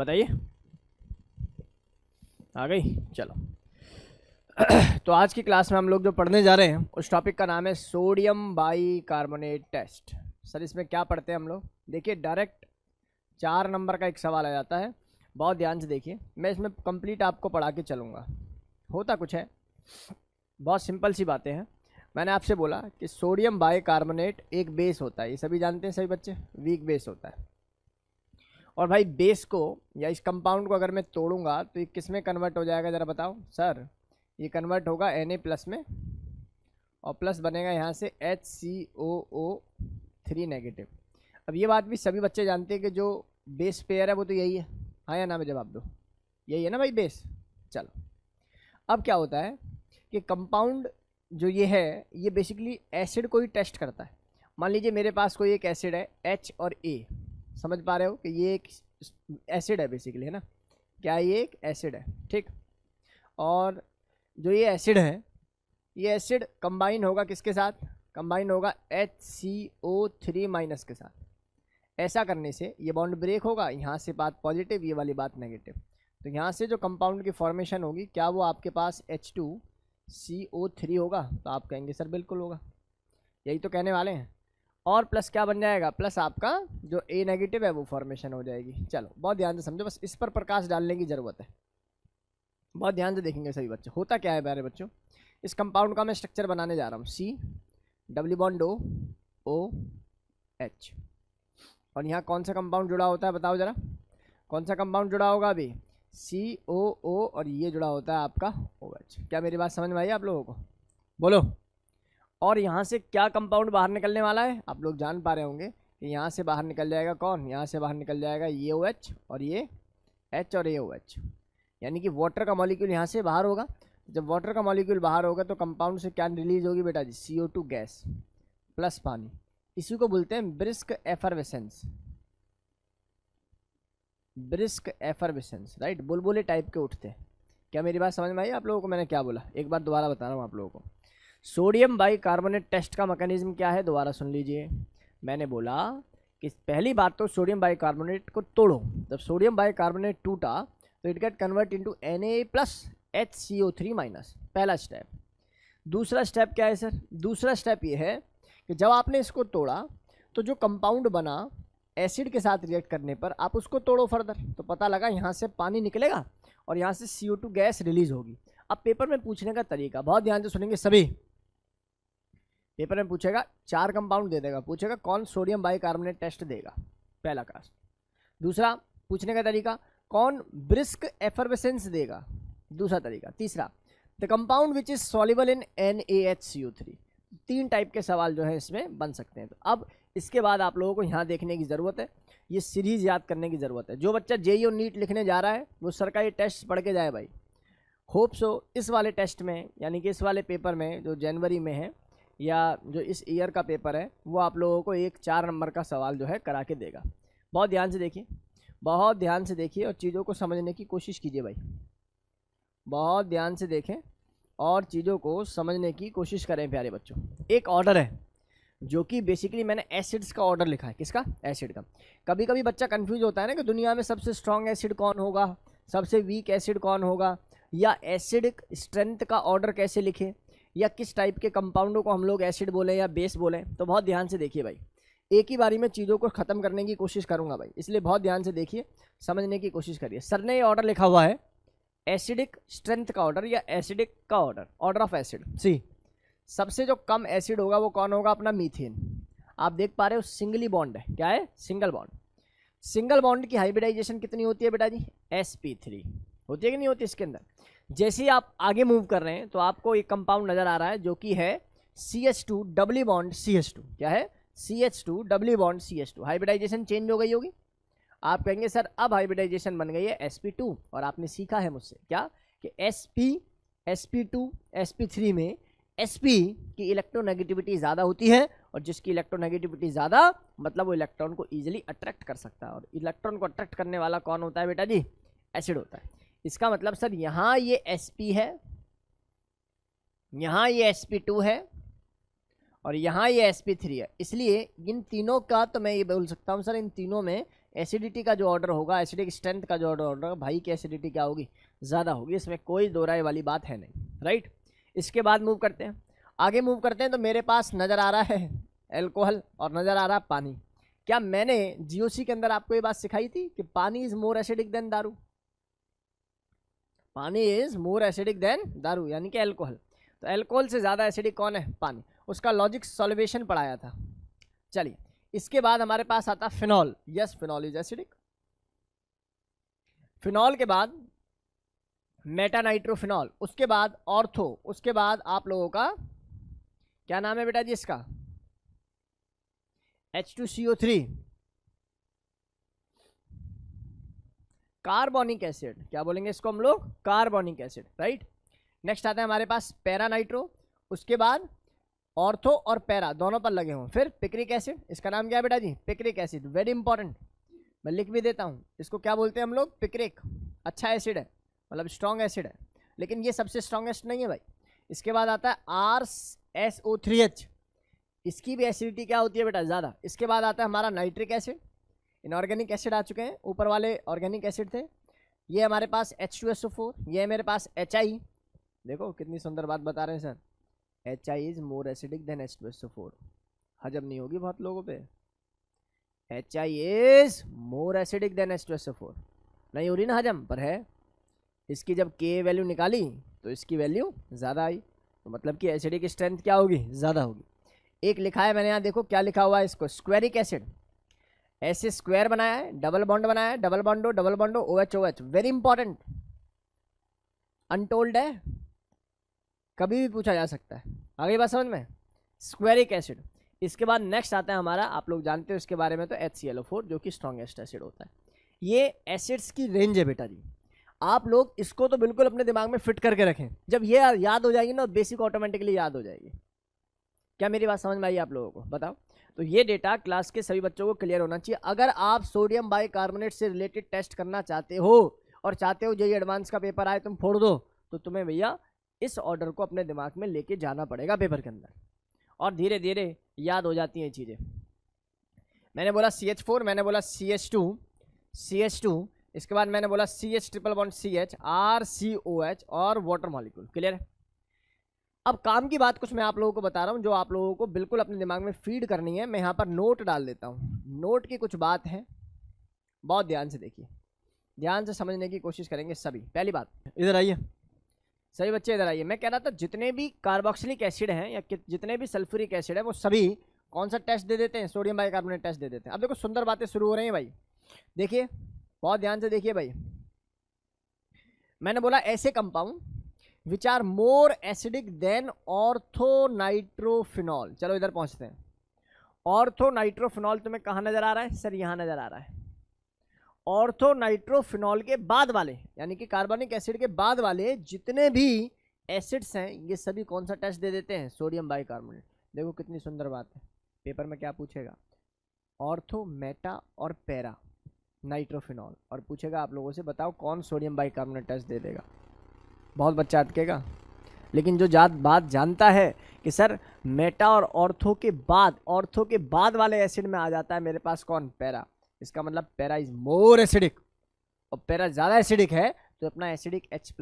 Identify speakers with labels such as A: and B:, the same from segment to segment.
A: बताइए, आ गई? चलो तो आज की क्लास में हम लोग जो पढ़ने जा रहे हैं उस टॉपिक का नाम है सोडियम बाइकार्बोनेट टेस्ट। सर इसमें क्या पढ़ते हैं हम लोग? देखिए डायरेक्ट 4 नंबर का एक सवाल आ जाता है, बहुत ध्यान से देखिए। मैं इसमें कंप्लीट आपको पढ़ा के चलूँगा। होता कुछ है, बहुत सिंपल सी बातें हैं। मैंने आपसे बोला कि सोडियम बाइकार्बोनेट एक बेस होता है, ये सभी जानते हैं, सभी बच्चे, वीक बेस होता है। और भाई बेस को या इस कंपाउंड को अगर मैं तोड़ूंगा तो ये किस में कन्वर्ट हो जाएगा, ज़रा बताओ सर? ये कन्वर्ट होगा Na+ में, और प्लस बनेगा यहाँ से HCOO3 नेगेटिव। अब ये बात भी सभी बच्चे जानते हैं कि जो बेस पेयर है वो तो यही है, हाँ या ना में जवाब दो, यही है ना भाई बेस। चलो अब क्या होता है कि कंपाउंड जो ये है ये बेसिकली एसिड को ही टेस्ट करता है। मान लीजिए मेरे पास कोई एक एसिड है H और A, समझ पा रहे हो कि ये एक एसिड है बेसिकली, है ना? क्या ये एक एसिड है, ठीक? और जो ये एसिड है, ये एसिड कंबाइन होगा किसके साथ? कंबाइन होगा HCO3- के साथ। ऐसा करने से ये बॉन्ड ब्रेक होगा, यहाँ से बात पॉजिटिव, ये वाली बात नेगेटिव। तो यहाँ से जो कंपाउंड की फॉर्मेशन होगी, क्या वो आपके पास H2CO3 होगा? तो आप कहेंगे सर बिल्कुल होगा, यही तो कहने वाले हैं। और प्लस क्या बन जाएगा? प्लस आपका जो A नेगेटिव है वो फॉर्मेशन हो जाएगी। चलो बहुत ध्यान से समझो, बस इस पर प्रकाश डालने की ज़रूरत है, बहुत ध्यान से देखेंगे सभी बच्चे। होता क्या है प्यारे बच्चों, इस कंपाउंड का मैं स्ट्रक्चर बनाने जा रहा हूँ, C डबल बॉन्ड OH। और यहाँ कौन सा कंपाउंड जुड़ा होता है बताओ ज़रा, कौन सा कंपाउंड जुड़ा होगा अभी? COO, और ये जुड़ा होता है आपका OH। क्या मेरी बात समझ में आई आप लोगों को? बोलो। और यहाँ से क्या कंपाउंड बाहर निकलने वाला है? आप लोग जान पा रहे होंगे कि यहाँ से बाहर निकल जाएगा कौन? यहाँ से बाहर निकल जाएगा ये OH और ये H और ये OH, यानी कि वाटर का मॉलिक्यूल यहाँ से बाहर होगा। जब वाटर का मॉलिक्यूल बाहर होगा तो कंपाउंड से क्या रिलीज होगी बेटा जी? CO2 गैस प्लस पानी। इसी को बोलते हैं brisk effervescence, brisk effervescence, right? बुलबुले टाइप के उठते हैं। क्या मेरी बात समझ में आई आप लोगों को? मैंने क्या बोला एक बार दोबारा बता रहा हूँ आप लोगों को। सोडियम बाइकार्बोनेट टेस्ट का मैकेनिज्म क्या है, दोबारा सुन लीजिए। मैंने बोला कि पहली बात तो सोडियम बाइकार्बोनेट को तोड़ो। जब सोडियम बाइकार्बोनेट टूटा तो it get convert into Na+HCO3-, पहला स्टेप। दूसरा स्टेप क्या है सर? दूसरा स्टेप ये है कि जब आपने इसको तोड़ा तो जो कंपाउंड बना एसिड के साथ रिएक्ट करने पर, आप उसको तोड़ो फर्दर, तो पता लगा यहाँ से पानी निकलेगा और यहाँ से CO2 गैस रिलीज होगी। अब पेपर में पूछने का तरीका बहुत ध्यान से सुनेंगे सभी। पेपर में पूछेगा 4 कंपाउंड दे देगा, पूछेगा कौन सोडियम बाइकार्बोनेट टेस्ट देगा, पहला कास्ट। दूसरा पूछने का तरीका, कौन ब्रिस्क एफरवेसेंस देगा, दूसरा तरीका। तीसरा, the compound which is soluble in NaHCO3। 3 type के सवाल जो है इसमें बन सकते हैं। तो अब इसके बाद आप लोगों को यहाँ देखने की ज़रूरत है, ये सीरीज याद करने की ज़रूरत है। जो बच्चा JEE और नीट लिखने जा रहा है वो सर का ये टेस्ट पढ़ के जाए भाई। होप सो इस वाले टेस्ट में, यानी कि इस वाले पेपर में जो जनवरी में है या जो इस ईयर का पेपर है, वो आप लोगों को एक 4 नंबर का सवाल जो है करा के देगा। बहुत ध्यान से देखिए, बहुत ध्यान से देखिए और चीज़ों को समझने की कोशिश कीजिए भाई। बहुत ध्यान से देखें और चीज़ों को समझने की कोशिश करें प्यारे बच्चों। एक ऑर्डर है जो कि बेसिकली मैंने एसिड्स का ऑर्डर लिखा है। किसका? एसिड का। कभी कभी बच्चा कंफ्यूज होता है ना कि दुनिया में सबसे स्ट्रॉन्ग एसिड कौन होगा, सबसे वीक एसिड कौन होगा, या एसिडिक स्ट्रेंथ का ऑर्डर कैसे लिखें, या किस टाइप के कंपाउंडों को हम लोग एसिड बोलें या बेस बोलें। तो बहुत ध्यान से देखिए भाई, एक ही बारी में चीज़ों को ख़त्म करने की कोशिश करूँगा भाई, इसलिए बहुत ध्यान से देखिए, समझने की कोशिश करिए। सर ने ये ऑर्डर लिखा हुआ है एसिडिक स्ट्रेंथ का ऑर्डर या एसिडिक का ऑर्डर, ऑर्डर ऑफ एसिड। सी सबसे जो कम एसिड होगा वो कौन होगा? अपना मीथेन। आप देख पा रहे हो सिंगली बॉन्ड है, क्या है? Single bond. सिंगल बॉन्ड की हाइब्रिडाइजेशन कितनी होती है बेटा जी? sp3 होती है कि नहीं होती इसके अंदर? जैसे ही आप आगे मूव कर रहे हैं तो आपको एक कंपाउंड नजर आ रहा है जो कि है CH2 डबल बॉन्ड CH2। क्या है? CH2 double bond CH2। Hybridisation change हो गई होगी। आप कहेंगे सर अब हाइब्रिडाइजेशन बन गई है sp2, और आपने सीखा है मुझसे क्या कि sp2 sp3 में sp की इलेक्ट्रोनेगेटिविटी ज़्यादा होती है, और जिसकी इलेक्ट्रोनेगेटिविटी ज़्यादा मतलब वो इलेक्ट्रॉन को ईजिली अट्रैक्ट कर सकता है। और इलेक्ट्रॉन को अट्रैक्ट करने वाला कौन होता है बेटा जी? एसिड होता है। इसका मतलब सर यहाँ ये sp है, यहाँ ये sp2 है, और यहाँ ये sp3 है। इसलिए इन तीनों का तो मैं ये बोल सकता हूँ सर इन तीनों में एसिडिटी का जो ऑर्डर होगा, एसिडिक स्ट्रेंथ का जो ऑर्डर होगा, भाई की एसिडिटी क्या होगी, ज़्यादा होगी। इसमें कोई दो राय वाली बात है नहीं, राइट। इसके बाद मूव करते हैं, आगे मूव करते हैं। तो मेरे पास नज़र आ रहा है एल्कोहल और नज़र आ रहा है पानी। क्या मैंने जीओसी के अंदर आपको ये बात सिखाई थी कि पानी इज मोर एसिडिक देन दारू? पानी इज मोर एसिडिक देन दारू, यानी कि एल्कोहल। तो एल्कोहल से ज़्यादा एसिडिक कौन है? पानी। उसका लॉजिक सॉल्वेशन पढ़ाया था। चलिए, इसके बाद हमारे पास आता phenol. Yes, phenol is acidic. Phenol के बाद मेटानाइट्रोफिनॉल, उसके बाद ऑर्थो, उसके बाद आप लोगों का क्या नाम है बेटा जी इसका? H2CO3, carbonic acid. क्या बोलेंगे इसको हम लोग? Carbonic acid, right. नेक्स्ट आता है हमारे पास पैरानाइट्रो, उसके बाद ऑर्थो और पैरा दोनों पर लगे हों, फिर पिक्रिक एसिड। इसका नाम क्या है बेटा जी? Picric acid. वेरी इंपॉर्टेंट, मैं लिख भी देता हूँ। इसको क्या बोलते हैं हम लोग? पिक्रिक। अच्छा एसिड है, मतलब स्ट्रॉन्ग एसिड है, लेकिन ये सबसे स्ट्रॉन्गेस्ट नहीं है भाई। इसके बाद आता है RSO3H, इसकी भी एसिडिटी क्या होती है बेटा? ज़्यादा। इसके बाद आता है हमारा नाइट्रिक एसिड। इनऑर्गेनिक एसिड आ चुके हैं, ऊपर वाले ऑर्गेनिक एसिड थे। ये हमारे पास H2SO4, ये है मेरे पास HI। देखो कितनी सुंदर बात बता रहे हैं sir, HI is more acidic then H2SO4। हजम नहीं होगी बहुत लोगों पे, HI is more acidic then H2SO4। नहीं हो रही ना हजम, पर है। इसकी जब K वैल्यू निकाली तो इसकी वैल्यू ज़्यादा आई, तो मतलब कि एसिडिक स्ट्रेंथ क्या होगी? ज़्यादा होगी। एक लिखा है मैंने यहाँ, देखो क्या लिखा हुआ है इसको, स्क्वेरिक एसिड। ऐसे स्क्वायर बनाया है, डबल बॉन्ड बनाया है, double बॉन्डो OH OH। Very important, untold है, कभी भी पूछा जा सकता है। आगे बात समझ में? स्क्वेरिक एसिड। इसके बाद नेक्स्ट आता है हमारा, आप लोग जानते हो इसके बारे में, तो HClO4, जो कि स्ट्रॉन्गेस्ट एसिड होता है। ये एसिड्स की रेंज है बेटा जी। आप लोग इसको तो बिल्कुल अपने दिमाग में फिट करके रखें, जब ये याद हो जाएगी ना, बेसिक ऑटोमेटिकली याद हो जाएगी। क्या मेरी बात समझ में आई आप लोगों को? बताओ। तो ये डेटा क्लास के सभी बच्चों को क्लियर होना चाहिए। अगर आप सोडियम बाइकार्बोनेट से रिलेटेड टेस्ट करना चाहते हो और चाहते हो जेईई एडवांस का पेपर आए तुम फोड़ दो, तो तुम्हें भैया इस ऑर्डर को अपने दिमाग में लेके जाना पड़ेगा पेपर के अंदर, और धीरे धीरे याद हो जाती हैं चीज़ें। मैंने बोला CH4, मैंने बोला CH2, इसके बाद मैंने बोला CH triple bond CH, RCOH और वाटर मॉलिक्यूल। क्लियर है? अब काम की बात कुछ मैं आप लोगों को बता रहा हूँ जो आप लोगों को बिल्कुल अपने दिमाग में फीड करनी है। मैं यहाँ पर नोट डाल देता हूँ। नोट की कुछ बात है, बहुत ध्यान से देखिए, ध्यान से समझने की कोशिश करेंगे सभी। पहली बात, इधर आइए सभी बच्चे, इधर आइए। मैं कह रहा था जितने भी कार्बोक्सिलिक एसिड हैं या जितने भी सल्फ्यूरिक एसिड है, वो सभी कौन सा टेस्ट दे देते हैं? सोडियम बाइकार्बोनेट टेस्ट दे देते हैं। अब देखो सुंदर बातें शुरू हो रही हैं भाई, देखिए बहुत ध्यान से देखिए भाई। मैंने बोला ऐसे compound which are more acidic than orthonitrophenol. चलो इधर पहुंचते हैं। ऑर्थोनाइट्रोफिनॉल तुम्हें कहाँ नजर आ रहा है सर? यहाँ नजर आ रहा है। ऑर्थोनाइट्रोफिनॉल के बाद वाले, यानी कि कार्बोनिक एसिड के बाद वाले जितने भी एसिड्स हैं, ये सभी कौन सा टेस्ट दे देते हैं? Sodium bicarbonate. देखो कितनी सुंदर बात है, पेपर में क्या पूछेगा? ऑर्थो, मेटा और पैरा नाइट्रोफिनॉल, और पूछेगा आप लोगों से बताओ कौन सोडियम बाइकार्बोनेट टेस्ट दे देगा। बहुत बच्चा अटकेगा, लेकिन जो बात जानता है कि सर मेटा और ऑर्थो के बाद वाले एसिड में आ जाता है मेरे पास कौन? पैरा। इसका मतलब पैरा इज मोर एसिडिक, और पैरा ज़्यादा एसिडिक है तो अपना एसिडिक H+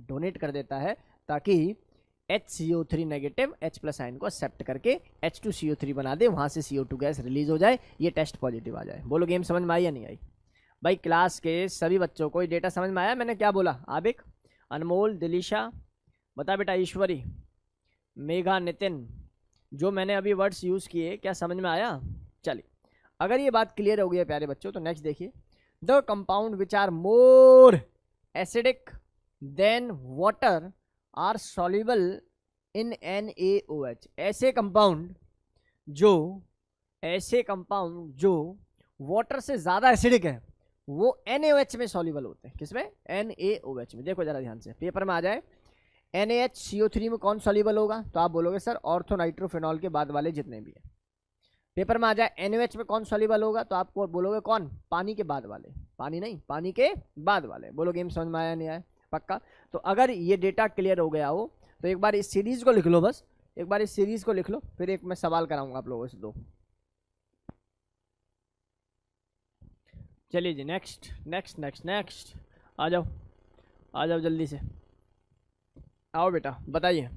A: डोनेट कर देता है, ताकि HCO3 नेगेटिव H+ आयन को एक्सेप्ट करके H2CO3 बना दे, वहाँ से CO2 गैस रिलीज हो जाए, ये टेस्ट पॉजिटिव आ जाए। बोलो गेम समझ में आई या नहीं आई? भाई क्लास के सभी बच्चों को ये डेटा समझ में आया? मैंने क्या बोला? आबिक, अनमोल, दिलीशा, बता बेटा, ईश्वरी, मेघा, नितिन, जो मैंने अभी वर्ड्स यूज़ किए क्या समझ में आया? चलिए, अगर ये बात क्लियर हो गई है प्यारे बच्चों, तो नेक्स्ट देखिए। The compound which are more acidic than water are soluble in NaOH। ऐसे कंपाउंड जो वाटर से ज़्यादा एसिडिक है वो NaOH में सॉल्युबल होते हैं। किसमें? NaOH में। देखो जरा ध्यान से, पेपर में आ जाए NaHCO3 में कौन सॉल्युबल होगा, तो आप बोलोगे सर ऑर्थोनाइट्रोफिनॉल के बाद वाले जितने भी हैं। पेपर में आ जाए NaOH में कौन सॉल्युबल होगा, तो आप बोलोगे कौन? पानी के बाद वाले। पानी नहीं, पानी के बाद वाले। बोलो गेम समझ में आया नहीं आया? पक्का? तो अगर ये डेटा क्लियर हो गया हो तो एक बार इस सीरीज को लिख लो, बस एक बार इस सीरीज को लिख लो, फिर एक मैं सवाल कराऊंगा आप लोगों से दो। चलिए जी, नेक्स्ट नेक्स्ट नेक्स्ट नेक्स्ट, आ जाओ आ जाओ जल्दी से, आओ बेटा बताइए।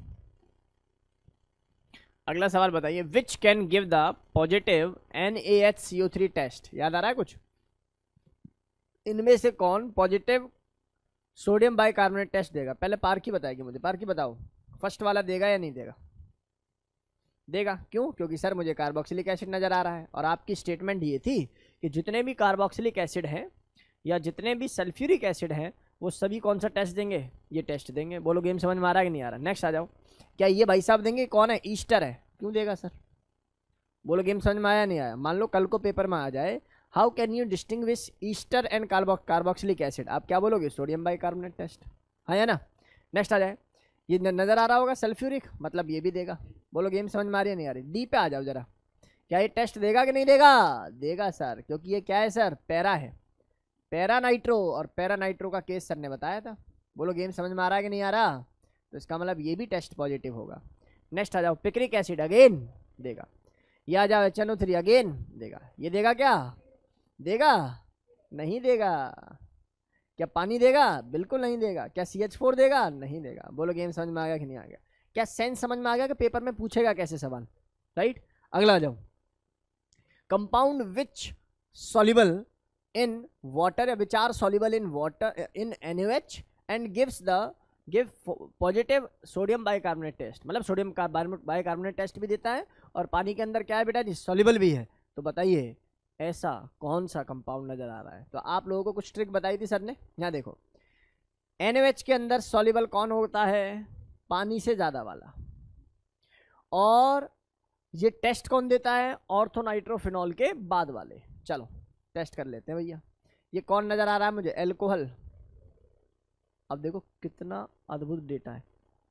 A: अगला सवाल बताइए, which can give the positive NaHCO3 test. याद आ रहा है कुछ? इनमें से कौन पॉजिटिव सोडियम बाइकार्बोनेट टेस्ट देगा? पहले पारखी बताएगी मुझे, पारखी बताओ, फर्स्ट वाला देगा या नहीं देगा? देगा, क्यों? क्योंकि सर मुझे कार्बोक्सिलिक एसिड नजर आ रहा है, और आपकी स्टेटमेंट ये थी कि जितने भी कार्बोक्सिलिक एसिड हैं या जितने भी सल्फ्यूरिक एसिड हैं वो सभी कौन सा टेस्ट देंगे? ये टेस्ट देंगे। बोलो गेम समझ में आ रहा है कि नहीं आ रहा? नेक्स्ट आ जाओ। क्या ये भाई साहब देंगे? कौन है? ईस्टर है। क्यों देगा सर? बोलो गेम समझ में आया नहीं आया? मान लो कल को पेपर में आ जाए, how can you distinguish Easter and carboxylic acid, आप क्या बोलोगे? सोडियम बाइकार्बोनेट टेस्ट, हाँ या ना? नेक्स्ट आ जाए, ये नजर आ रहा होगा सल्फ्यूरिक, मतलब ये भी देगा। बोलो गेम समझ में आ रही है नहीं आ रही? डी पे आ जाओ जरा, क्या ये टेस्ट देगा कि नहीं देगा? देगा सर, क्योंकि ये क्या है सर? पैरा है, पैरा नाइट्रो, और पैरा नाइट्रो का केस सर ने बताया था। बोलो गेम समझ में आ रहा है कि नहीं आ रहा? तो इसका मतलब ये भी टेस्ट पॉजिटिव होगा। नेक्स्ट आ जाओ, पिक्रिक एसिड अगेन देगा। ये आ जाओ HNO3 अगेन देगा। ये देगा क्या? देगा? नहीं देगा। क्या पानी देगा? बिल्कुल नहीं देगा। क्या CH4 देगा? नहीं देगा। बोलो गेम समझ में आ गया कि नहीं आ गया? क्या सेंस समझ में आ गया कि पेपर में पूछेगा कैसे सवाल? राइट, अगला आ जाओ, compound which soluble in water, which are soluble in water in NaOH and give positive sodium bicarbonate test. मतलब सोडियम बाइकार्बोनेट टेस्ट भी देता है और पानी के अंदर क्या है बेटा जी? सॉल्युबल भी है। तो बताइए ऐसा कौन सा कंपाउंड नजर आ रहा है? तो आप लोगों को कुछ ट्रिक बताई थी सर ने। यहाँ देखो, NaOH के अंदर सॉल्युबल कौन होता है? पानी से ज्यादा वाला। और ये टेस्ट कौन देता है? ऑर्थोनाइट्रोफिनॉल के बाद वाले। चलो टेस्ट कर लेते हैं भैया। ये कौन नजर आ रहा है मुझे? एल्कोहल। अब देखो कितना अद्भुत डेटा है।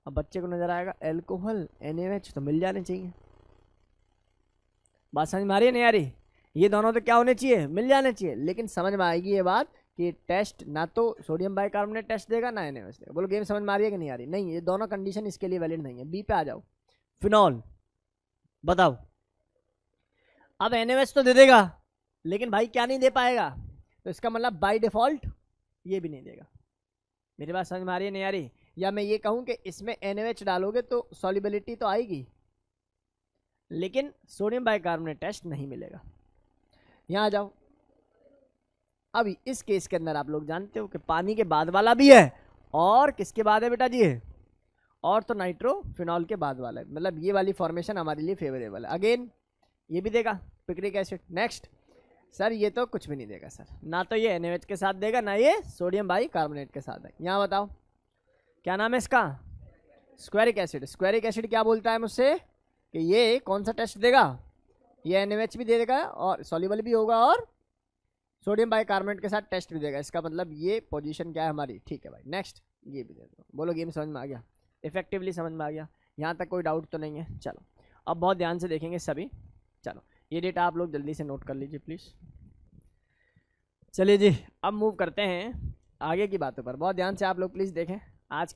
A: अब बच्चे को नजर आएगा एल्कोहल, NaOH तो मिल जाने चाहिए। बात समझ में आ रही है नहीं आ रही? ये दोनों तो क्या होने चाहिए? मिल जाने चाहिए। लेकिन समझ में आएगी ये बात कि टेस्ट ना तो सोडियम बाइकार्बोनेट टेस्ट देगा ना NaOH देगा। बोलो गेम समझ में आ रही है कि नहीं आ रही? नहीं, ये दोनों कंडीशन इसके लिए वैलिड नहीं है। बी पे आ जाओ, फिनॉल। बताओ, अब NaOH तो दे देगा, लेकिन भाई क्या नहीं दे पाएगा? तो इसका मतलब बाय डिफॉल्ट ये भी नहीं देगा। मेरी बात समझ में आ रही है नहीं आ रही? या मैं ये कहूं कि इसमें NaOH डालोगे तो सॉल्युबिलिटी तो आएगी, लेकिन सोडियम बाइकार्बोनेट टेस्ट नहीं मिलेगा। यहां आ जाओ, अभी इस केस के अंदर आप लोग जानते हो कि पानी के बाद वाला भी है, और किसके बाद है बेटा जी? और तो नाइट्रोफिनॉल के बाद वाला है। मतलब ये वाली फॉर्मेशन हमारे लिए फेवरेबल है। अगेन ये भी देगा, पिक्रिक एसिड। नेक्स्ट सर, ये तो कुछ भी नहीं देगा सर, ना तो ये NaOH के साथ देगा, ना ये सोडियम बाइकार्बोनेट के साथ है। यहाँ बताओ क्या नाम है इसका? स्क्वेरिक एसिड। स्क्वेरिक एसिड क्या बोलता है मुझसे कि ये कौन सा टेस्ट देगा? ये NaOH भी दे देगा और सॉल्युबल भी होगा और सोडियम बाइकार्बोनेट के साथ टेस्ट भी देगा। इसका मतलब ये पोजीशन क्या है हमारी? ठीक है भाई, नेक्स्ट ये भी दे दो। बोलो गेम समझ में आ गया? इफेक्टिवली समझ में आ गया? यहाँ तक कोई डाउट तो नहीं है? चलो अब बहुत ध्यान से देखेंगे सभी। चलो ये डेटा आप लोग जल्दी से नोट कर लीजिए प्लीज़। चलिए जी, अब मूव करते हैं आगे की बातों पर। बहुत ध्यान से आप लोग प्लीज़ देखें। आज